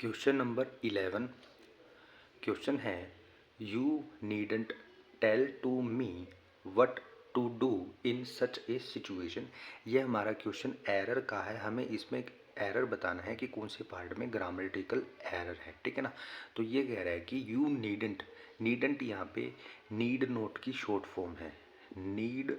Question number 11 question है you needn't tell to me what to do in such a situation. यह हमारा question error का है। हमें इसमें एक एरर बताना है कि कौन से पार्ट में ग्रामेटिकल एरर है, ठीक है ना। तो ये कह रहा है कि यू नीडंट, नीडंट यहाँ पे नीड नोट की शॉर्ट फॉर्म है। नीड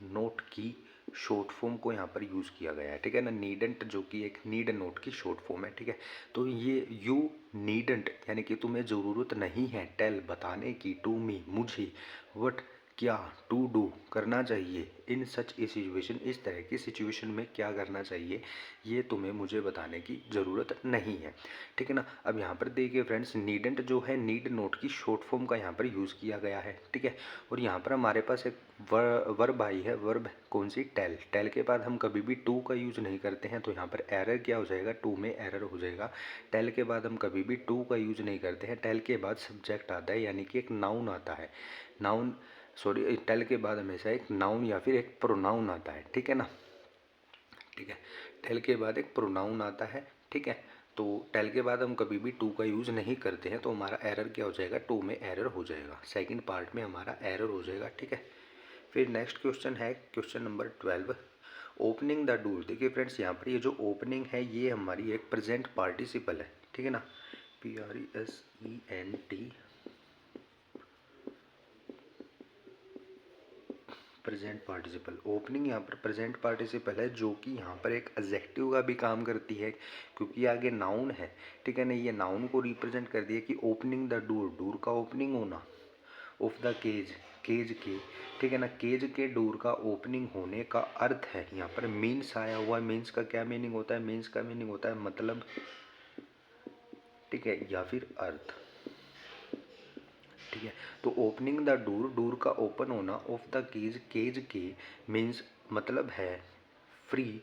नोट की शॉर्ट फॉर्म को यहाँ पर यूज़ किया गया है, ठीक है ना। नीडंट जो कि एक नीड नोट की शॉर्ट फॉर्म है, ठीक है। तो ये यू नीडंट यानी कि तुम्हें ज़रूरत नहीं है टेल बताने की, टू मी मुझे, व्हाट क्या, टू डू करना चाहिए, इन सच ए सिचुएशन इस तरह की सिचुएशन में क्या करना चाहिए, ये तुम्हें मुझे बताने की ज़रूरत नहीं है, ठीक है ना। अब यहाँ पर देखिए फ्रेंड्स, नीडंट जो है नीड नोट की शॉर्ट फॉर्म का यहाँ पर यूज़ किया गया है, ठीक है। और यहाँ पर हमारे पास एक वर्ब आई है। वर्ब कौन सी? टेल। टेल के बाद हम कभी भी टू का यूज़ नहीं करते हैं, तो यहाँ पर एरर क्या हो जाएगा? टू में एरर हो जाएगा। टेल के बाद हम कभी भी टू का यूज़ नहीं करते हैं। टेल के बाद सब्जेक्ट आता है, यानी कि एक नाउन आता है। नाउन सॉरी टेल के बाद हमेशा एक नाउन या फिर एक प्रोनाउन आता है, ठीक है ना। ठीक है, टेल के बाद एक प्रोनाउन आता है, ठीक है। तो टेल के बाद हम कभी भी टू का यूज़ नहीं करते हैं, तो हमारा एरर क्या हो जाएगा? टू में एरर हो जाएगा, सेकंड पार्ट में हमारा एरर हो जाएगा, ठीक है। फिर नेक्स्ट क्वेश्चन है question number 12, opening the door. देखिए फ्रेंड्स, यहाँ पर ये जो ओपनिंग है ये हमारी एक प्रेजेंट पार्टिसिपल है, ठीक है ना। PRESENT present participle. ओपनिंग यहाँ पर प्रेजेंट पार्टिसिपल है, जो कि यहाँ पर एक एडजेक्टिव का भी काम करती है, क्योंकि आगे नाउन है, ठीक है ना। ये नाउन को रिप्रेजेंट कर दिया कि ओपनिंग द डोर, डोर का ओपनिंग होना, ऑफ द केज, केज के, ठीक है ना। केज के डोर का ओपनिंग होने का अर्थ है, यहाँ पर मीन्स आया हुआ है। मीन्स का क्या मीनिंग होता है? मीन्स का मीनिंग होता है मतलब, ठीक है, या फिर अर्थ, ठीक है। तो ओपनिंग द डोर, डोर का ओपन होना, ऑफ द केज, केज के, मीन्स मतलब है फ्री,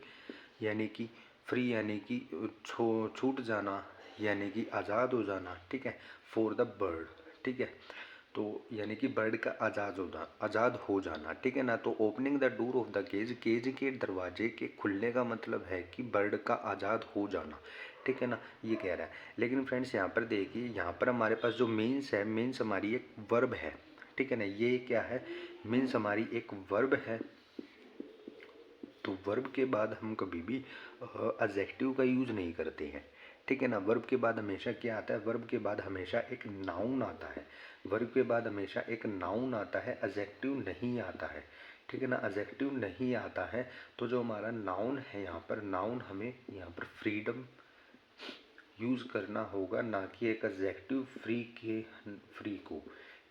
यानी कि फ्री यानी कि छूट जाना, यानी कि आज़ाद हो जाना, ठीक है। फॉर द बर्ड, ठीक है। तो यानी कि बर्ड का आज़ाद हो जाना, ठीक है ना। तो opening the door of the cage, cage के दरवाजे के खुलने का मतलब है कि बर्ड का आज़ाद हो जाना, ठीक है ना। ये कह रहा है। लेकिन फ्रेंड्स यहाँ पर देखिए, यहाँ पर हमारे पास जो मीन्स है, मीन्स हमारी एक वर्ब है, ठीक है ना। ये क्या है? मीन्स हमारी एक वर्ब है। तो वर्ब के बाद हम कभी भी एडजेक्टिव का यूज़ नहीं करते हैं, ठीक है ना। वर्ब के बाद हमेशा क्या आता है? वर्ब के बाद हमेशा एक नाउन आता है। वर्ब के बाद हमेशा एक नाउन आता है, एडजेक्टिव नहीं आता है, ठीक है ना। एडजेक्टिव नहीं आता है, तो जो हमारा नाउन है यहाँ पर, नाउन हमें यहाँ पर फ्रीडम यूज़ करना होगा, ना कि एक एडजेक्टिव फ्री को,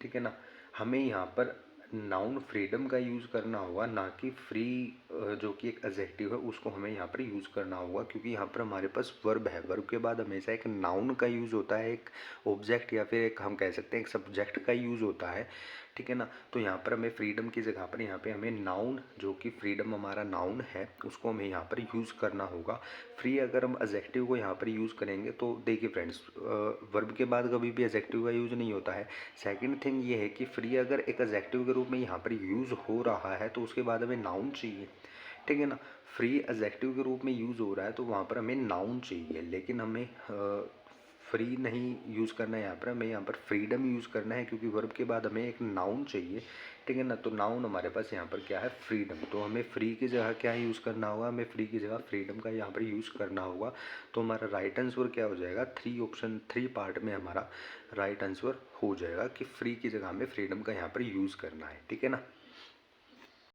ठीक है ना। हमें यहाँ पर नाउन फ्रीडम का यूज़ करना होगा, ना कि फ्री जो कि एक एडजेक्टिव है उसको हमें यहाँ पर यूज़ करना होगा, क्योंकि यहाँ पर हमारे पास वर्ब है। वर्ब के बाद हमेशा एक नाउन का यूज़ होता है, एक ऑब्जेक्ट या फिर एक हम कह सकते हैं एक सब्जेक्ट का यूज़ होता है, ठीक है ना। तो यहाँ पर हमें फ्रीडम की जगह पर यहाँ पे हमें नाउन, जो कि फ्रीडम हमारा नाउन है, उसको हमें यहाँ पर यूज़ करना होगा। फ्री अगर हम एडजेक्टिव को यहाँ पर यूज़ करेंगे, तो देखिए फ्रेंड्स, वर्ब के बाद कभी भी एडजेक्टिव का यूज़ नहीं होता है। सेकंड थिंग ये है कि फ्री अगर एक एडजेक्टिव के रूप में यहाँ पर यूज़ हो रहा है, तो उसके बाद हमें नाउन चाहिए, ठीक है ना। फ्री एडजेक्टिव के रूप में यूज़ हो रहा है, तो वहाँ पर हमें नाउन चाहिए, लेकिन हमें फ्री नहीं यूज़ करना है यहाँ पर, हमें यहाँ पर फ्रीडम यूज़ करना है, क्योंकि वर्ब के बाद हमें एक नाउन चाहिए, ठीक है ना। तो नाउन हमारे पास यहाँ पर क्या है? फ्रीडम। तो हमें फ्री की जगह क्या यूज़ करना होगा? हमें फ्री की जगह फ्रीडम का यहाँ पर यूज़ करना होगा। तो हमारा राइट आंसर क्या हो जाएगा? थ्री पार्ट में हमारा राइट आंसर हो जाएगा कि फ्री की जगह हमें फ्रीडम का यहाँ पर यूज़ करना है, ठीक है ना।